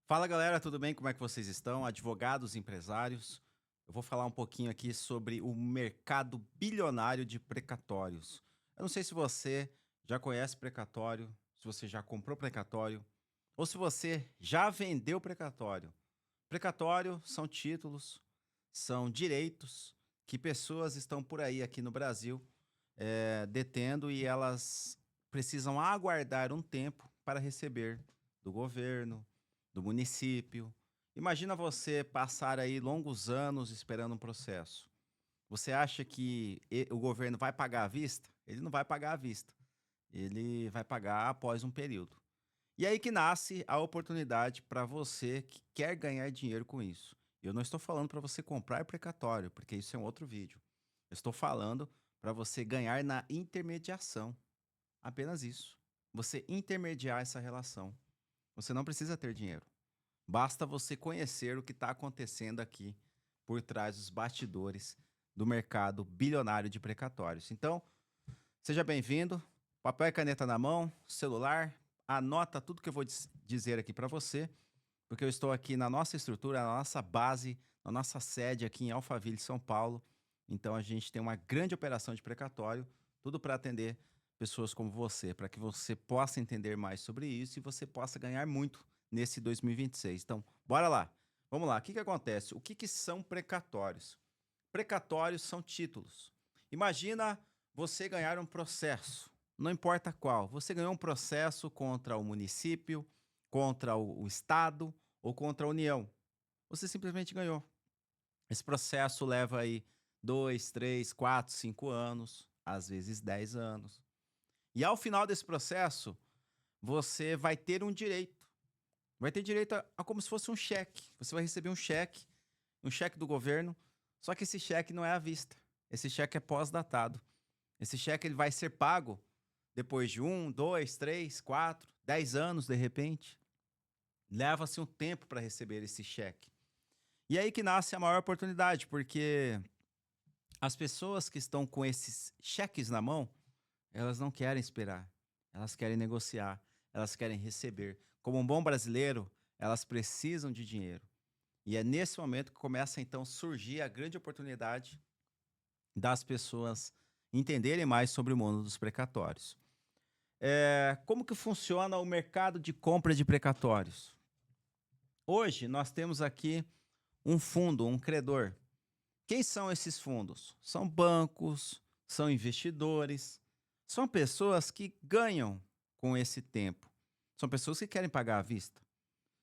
Fala galera, tudo bem? Como é que vocês estão? Advogados, empresários. Eu vou falar um pouquinho aqui sobre o mercado bilionário de precatórios. Eu não sei se você já conhece precatório, se você já comprou precatório, ou se você já vendeu precatório. Precatório são títulos, são direitos que pessoas estão por aí aqui no Brasil detendo e elas precisam aguardar um tempo para receber do governo, do município. Imagina você passar aí longos anos esperando um processo. Você acha que o governo vai pagar à vista? Ele não vai pagar à vista. Ele vai pagar após um período. E aí que nasce a oportunidade para você que quer ganhar dinheiro com isso. Eu não estou falando para você comprar precatório, porque isso é um outro vídeo. Eu estou falando para você ganhar na intermediação. Apenas isso. Você intermediar essa relação. Você não precisa ter dinheiro. Basta você conhecer o que está acontecendo aqui por trás dos bastidores do mercado bilionário de precatórios. Então, seja bem-vindo. Papel e caneta na mão, celular, anota tudo que eu vou dizer aqui para você, porque eu estou aqui na nossa estrutura, na nossa base, na nossa sede aqui em Alphaville, São Paulo. Então a gente tem uma grande operação de precatório, tudo para atender pessoas como você, para que você possa entender mais sobre isso e você possa ganhar muito nesse 2026. Então, bora lá. Vamos lá. O que que acontece? O que que são precatórios? Precatórios são títulos. Imagina você ganhar um processo, não importa qual. Você ganhou um processo contra o município, contra o estado ou contra a União. Você simplesmente ganhou. Esse processo leva aí 2, 3, 4, 5 anos, às vezes 10 anos. E ao final desse processo, você vai ter um direito. Vai ter direito a como se fosse um cheque. Você vai receber um cheque do governo, só que esse cheque não é à vista. Esse cheque é pós-datado. Esse cheque ele vai ser pago depois de 1, 2, 3, 4, 10 anos, de repente. Leva-se um tempo para receber esse cheque. E aí que nasce a maior oportunidade, porque as pessoas que estão com esses cheques na mão, elas não querem esperar, elas querem negociar, elas querem receber. Como um bom brasileiro, elas precisam de dinheiro. E é nesse momento que começa então a surgir a grande oportunidade das pessoas entenderem mais sobre o mundo dos precatórios. Como que funciona o mercado de compra de precatórios? Hoje nós temos aqui um fundo, um credor. Quem são esses fundos? São bancos, são investidores, são pessoas que ganham com esse tempo. São pessoas que querem pagar à vista.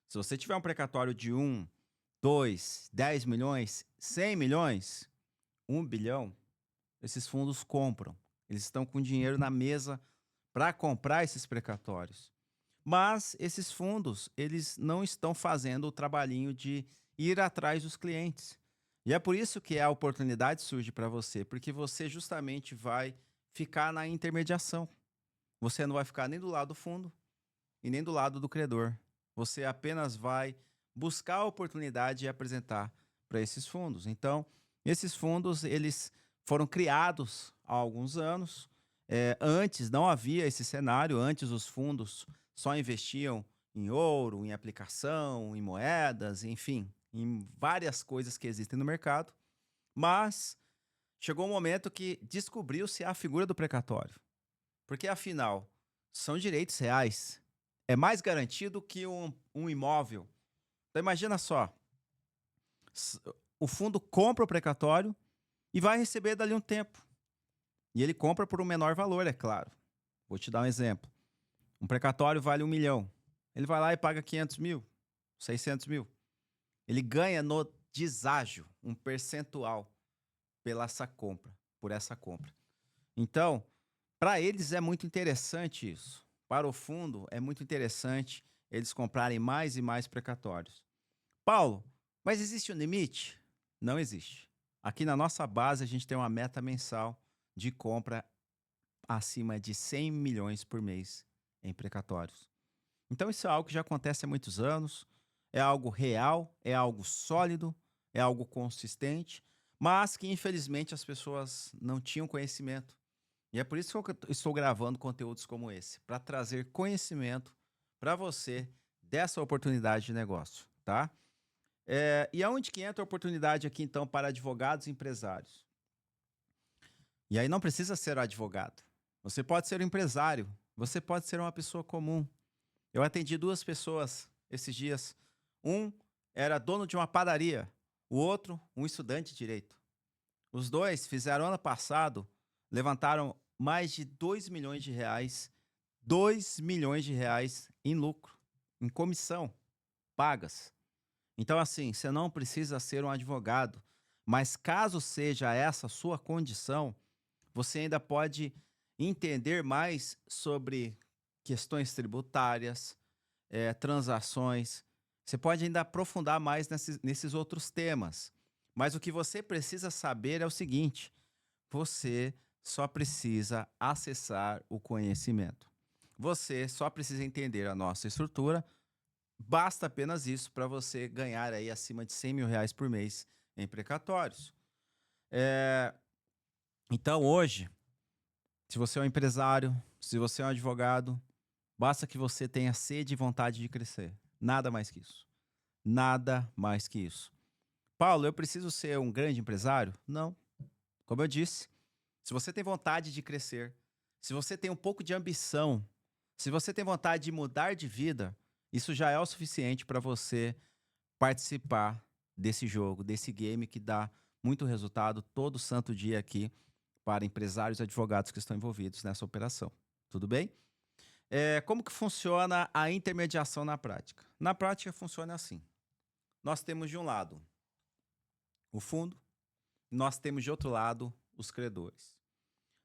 Se você tiver um precatório de 1, 2, 10 milhões, 100 milhões, 1 bilhão, esses fundos compram. Eles estão com dinheiro na mesa para comprar esses precatórios. Mas esses fundos, eles não estão fazendo o trabalhinho de ir atrás dos clientes. E é por isso que a oportunidade surge para você, porque você justamente vai ficar na intermediação. Você não vai ficar nem do lado do fundo e nem do lado do credor. Você apenas vai buscar a oportunidade e apresentar para esses fundos. Então, esses fundos, eles foram criados há alguns anos. Antes não havia esse cenário, antes os fundos só investiam em ouro, em aplicação, em moedas, enfim, em várias coisas que existem no mercado. Mas chegou um momento que descobriu-se a figura do precatório. Porque, afinal, são direitos reais. É mais garantido que um imóvel. Então, imagina só: s- o fundo compra o precatório e vai receber dali um tempo. E ele compra por um menor valor, é claro. Vou te dar um exemplo. Um precatório vale 1 milhão. Ele vai lá e paga 500 mil, 600 mil. Ele ganha no deságio um percentual pela essa compra, por essa compra. Então, para eles é muito interessante isso. Para o fundo é muito interessante eles comprarem mais e mais precatórios. Paulo, mas existe um limite? Não existe. Aqui na nossa base a gente tem uma meta mensal de compra acima de 100 milhões por mês em precatórios. Então isso é algo que já acontece há muitos anos, é algo real, é algo sólido, é algo consistente, mas que infelizmente as pessoas não tinham conhecimento. E é por isso que eu estou gravando conteúdos como esse, para trazer conhecimento para você dessa oportunidade de negócio, tá? E aonde que entra a oportunidade aqui, então, para advogados e empresários? E aí não precisa ser o advogado. Você pode ser um empresário, você pode ser uma pessoa comum. Eu atendi duas pessoas esses dias. Um era dono de uma padaria, o outro, um estudante de direito. Os dois fizeram ano passado, levantaram mais de 2 milhões de reais, 2 milhões de reais em lucro, em comissão, pagas. Então, assim, você não precisa ser um advogado, mas caso seja essa a sua condição, você ainda pode entender mais sobre questões tributárias, transações. Você pode ainda aprofundar mais nesses outros temas. Mas o que você precisa saber é o seguinte: você só precisa acessar o conhecimento. Você só precisa entender a nossa estrutura. Basta apenas isso para você ganhar aí acima de 100 mil reais por mês em precatórios. Eh, então, hoje, se você é um empresário, se você é um advogado, basta que você tenha sede e vontade de crescer. Nada mais que isso. Nada mais que isso. Paulo, eu preciso ser um grande empresário? Não. Como eu disse, se você tem vontade de crescer, se você tem um pouco de ambição, se você tem vontade de mudar de vida, isso já é o suficiente para você participar desse jogo, desse game que dá muito resultado todo santo dia aqui para empresários e advogados que estão envolvidos nessa operação. Tudo bem? Como que funciona a intermediação na prática? Na prática funciona assim. Nós temos de um lado o fundo, nós temos de outro lado os credores.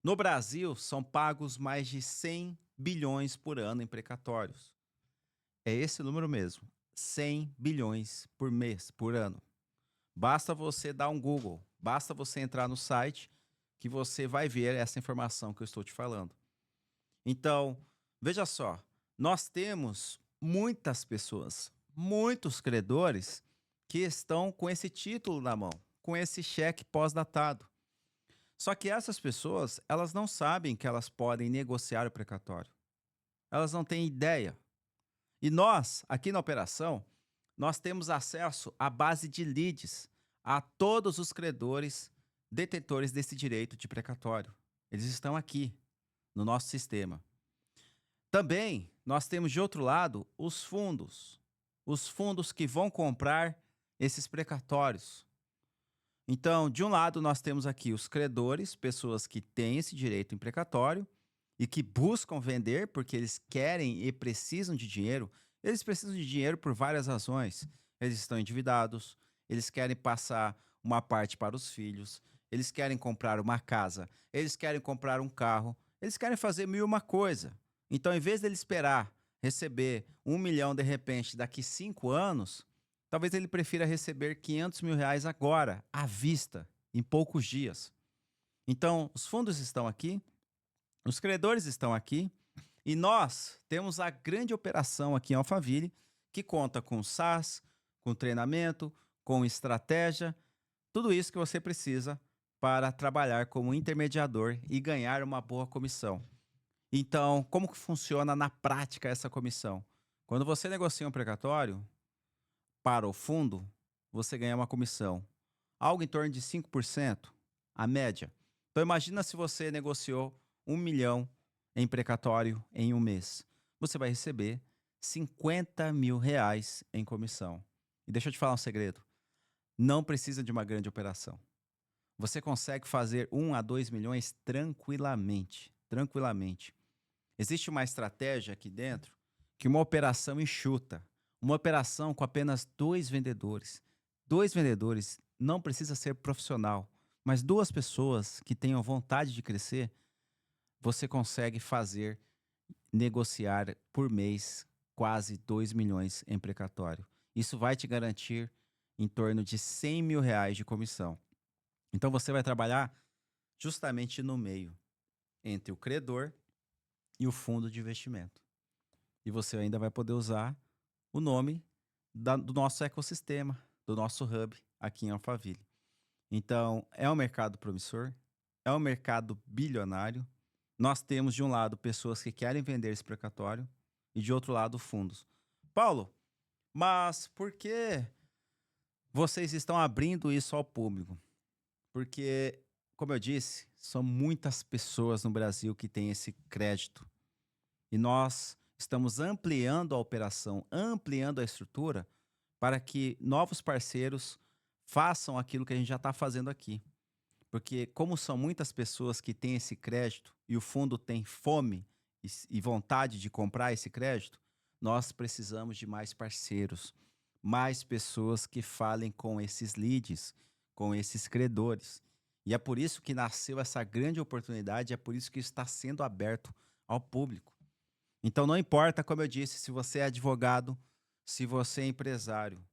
No Brasil, são pagos mais de 100 bilhões por ano em precatórios. É esse o número mesmo, 100 bilhões por mês, por ano. Basta você dar um Google, basta você entrar no site que você vai ver essa informação que eu estou te falando. Então, veja só, nós temos muitas pessoas, muitos credores que estão com esse título na mão, com esse cheque pós-datado. Só que essas pessoas, elas não sabem que elas podem negociar o precatório. Elas não têm ideia. E nós, aqui na operação, nós temos acesso à base de leads a todos os credores detentores desse direito de precatório. Eles estão aqui no nosso sistema. Também nós temos de outro lado os fundos que vão comprar esses precatórios. Então, de um lado, nós temos aqui os credores, pessoas que têm esse direito em precatório e que buscam vender porque eles querem e precisam de dinheiro. Eles precisam de dinheiro por várias razões. Eles estão endividados, eles querem passar uma parte para os filhos, eles querem comprar uma casa, eles querem comprar um carro, eles querem fazer mil e uma coisa. Então, em vez dele esperar receber 1 milhão de repente daqui 5 anos, talvez ele prefira receber 500 mil reais agora, à vista, em poucos dias. Então, os fundos estão aqui, os credores estão aqui, e nós temos a grande operação aqui em Alphaville, que conta com SaaS, com treinamento, com estratégia, tudo isso que você precisa para trabalhar como intermediador e ganhar uma boa comissão. Então, como que funciona na prática essa comissão? Quando você negocia um precatório, para o fundo, você ganha uma comissão, algo em torno de 5%, a média. Então imagina se você negociou 1 milhão em precatório em um mês. Você vai receber 50 mil reais em comissão. E deixa eu te falar um segredo. Não precisa de uma grande operação. Você consegue fazer 1 a 2 milhões tranquilamente. Tranquilamente. Existe uma estratégia aqui dentro que uma operação enxuta. Uma operação com apenas 2 vendedores. 2 vendedores não precisa ser profissional, mas 2 pessoas que tenham vontade de crescer, você consegue fazer, negociar por mês quase 2 milhões em precatório. Isso vai te garantir em torno de 100 mil reais de comissão. Então você vai trabalhar justamente no meio, entre o credor e o fundo de investimento. E você ainda vai poder usar o nome do nosso ecossistema, do nosso hub aqui em Alphaville. Então, é um mercado promissor, é um mercado bilionário. Nós temos, de um lado, pessoas que querem vender esse precatório e, de outro lado, fundos. Paulo, Mas por que vocês estão abrindo isso ao público? Porque, como eu disse, são muitas pessoas no Brasil que têm esse crédito. E nós estamos ampliando a operação, ampliando a estrutura para que novos parceiros façam aquilo que a gente já está fazendo aqui. Porque, como são muitas pessoas que têm esse crédito e o fundo tem fome e vontade de comprar esse crédito, nós precisamos de mais parceiros, mais pessoas que falem com esses leads, com esses credores. E é por isso que nasceu essa grande oportunidade, é por isso que está sendo aberto ao público. Então, não importa, como eu disse, se você é advogado, se você é empresário,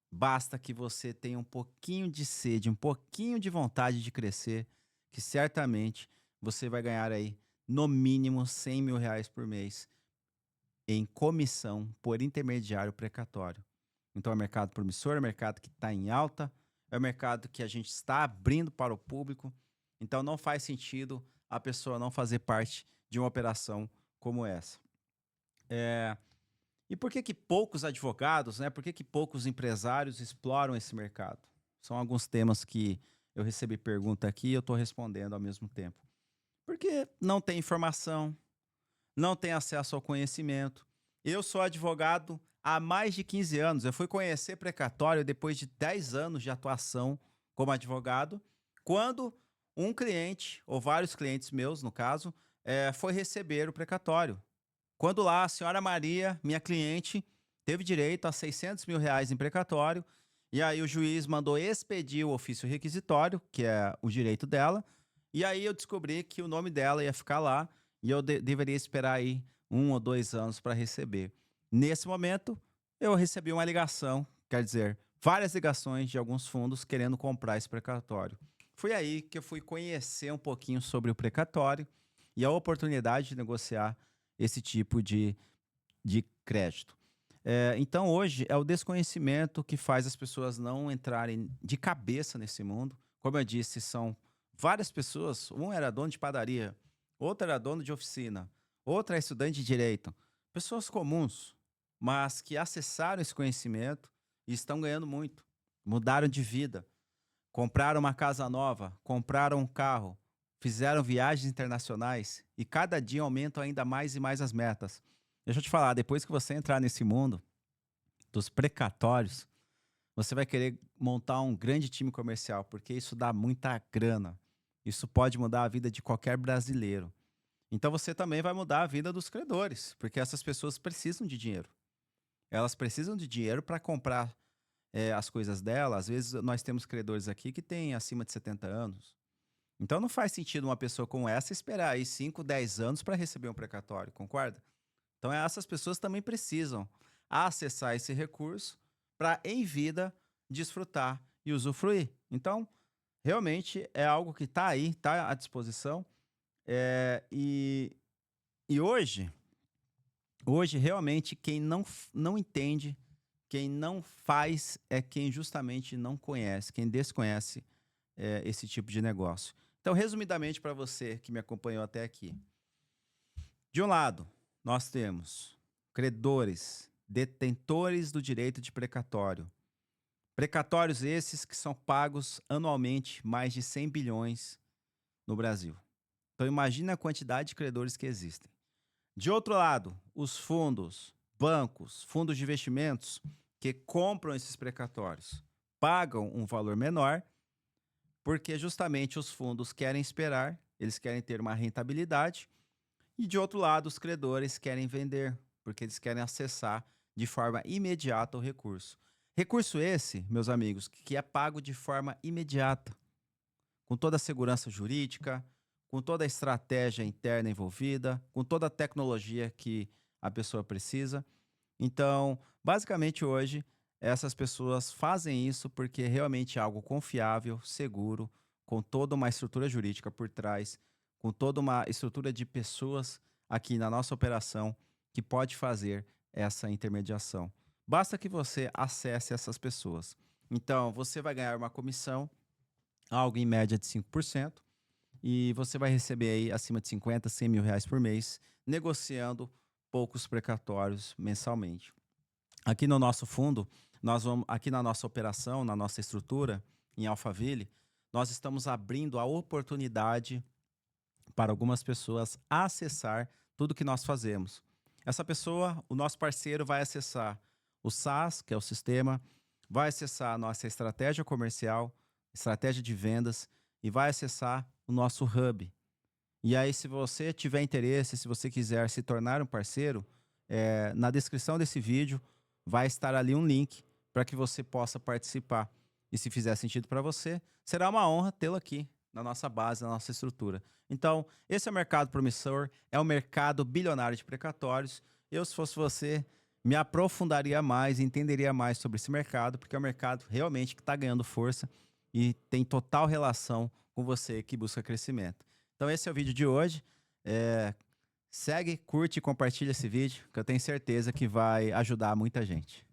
basta que você tenha um pouquinho de sede, um pouquinho de vontade de crescer, que certamente você vai ganhar aí, no mínimo, R$ 100.000 por mês em comissão por intermediário precatório. Então, é um mercado promissor, é um mercado que está em alta, é um mercado que a gente está abrindo para o público. Então, não faz sentido a pessoa não fazer parte de uma operação como essa. É, e por que que poucos advogados, né? Por que que poucos empresários exploram esse mercado? São alguns temas que eu recebi pergunta aqui e eu estou respondendo ao mesmo tempo. Porque não tem informação, não tem acesso ao conhecimento. Eu sou advogado há mais de 15 anos. Eu fui conhecer precatório depois de 10 anos de atuação como advogado, quando um cliente, ou vários clientes meus, no caso, foi receber o precatório. Quando lá a senhora Maria, minha cliente, teve direito a R$ 600.000 em precatório, e aí o juiz mandou expedir o ofício requisitório, que é o direito dela, e aí eu descobri que o nome dela ia ficar lá, e eu deveria esperar aí 1 ou 2 anos para receber. Nesse momento, eu recebi uma ligação, quer dizer, várias ligações de alguns fundos querendo comprar esse precatório. Foi aí que eu fui conhecer um pouquinho sobre o precatório e a oportunidade de negociar esse tipo de crédito. Então, hoje, é o desconhecimento que faz as pessoas não entrarem de cabeça nesse mundo. Como eu disse, são várias pessoas. Um era dono de padaria, outro era dono de oficina, outra é estudante de direito. Pessoas comuns, mas que acessaram esse conhecimento e estão ganhando muito. Mudaram de vida, compraram uma casa nova, compraram um carro, fizeram viagens internacionais e cada dia aumentam ainda mais e mais as metas. Deixa eu te falar, depois que você entrar nesse mundo dos precatórios, você vai querer montar um grande time comercial, porque isso dá muita grana. Isso pode mudar a vida de qualquer brasileiro. Então você também vai mudar a vida dos credores, porque essas pessoas precisam de dinheiro. Elas precisam de dinheiro para comprar as coisas dela. Às vezes nós temos credores aqui que têm acima de 70 anos. Então não faz sentido uma pessoa como essa esperar aí 5, 10 anos para receber um precatório, concorda? Então essas pessoas também precisam acessar esse recurso para em vida desfrutar e usufruir. Então, realmente é algo que está aí, está à disposição. É, e hoje realmente quem não entende, quem não faz é quem justamente não conhece, quem desconhece esse tipo de negócio. Então, resumidamente para você que me acompanhou até aqui, de um lado, nós temos credores, detentores do direito de precatório. Precatórios esses que são pagos anualmente mais de 100 bilhões no Brasil. Então imagina a quantidade de credores que existem. De outro lado, os fundos, bancos, fundos de investimentos que compram esses precatórios pagam um valor menor porque justamente os fundos querem esperar, eles querem ter uma rentabilidade. E de outro lado, os credores querem vender, porque eles querem acessar de forma imediata o recurso. Recurso esse, meus amigos, que é pago de forma imediata, com toda a segurança jurídica, com toda a estratégia interna envolvida, com toda a tecnologia que a pessoa precisa. Então, basicamente hoje, essas pessoas fazem isso porque realmente é algo confiável, seguro, com toda uma estrutura jurídica por trás, com toda uma estrutura de pessoas aqui na nossa operação que pode fazer essa intermediação. Basta que você acesse essas pessoas. Então, você vai ganhar uma comissão, algo em média de 5%, e você vai receber aí acima de 50, R$ 100.000 por mês, negociando poucos precatórios mensalmente. Aqui no nosso fundo, nós vamos, aqui na nossa operação, na nossa estrutura, em Alphaville, nós estamos abrindo a oportunidade para algumas pessoas acessar tudo que nós fazemos. Essa pessoa, o nosso parceiro, vai acessar o SaaS, que é o sistema, vai acessar a nossa estratégia comercial, estratégia de vendas e vai acessar o nosso hub. E aí, se você tiver interesse, se você quiser se tornar um parceiro, na descrição desse vídeo vai estar ali um link para que você possa participar. E se fizer sentido para você, será uma honra tê-lo aqui na nossa base, na nossa estrutura. Então, esse é o mercado promissor, é o mercado bilionário de precatórios. Eu, se fosse você, me aprofundaria mais, entenderia mais sobre esse mercado, porque é um mercado realmente que está ganhando força e tem total relação com você que busca crescimento. Então, esse é o vídeo de hoje. Segue, curte e compartilha esse vídeo, que eu tenho certeza que vai ajudar muita gente.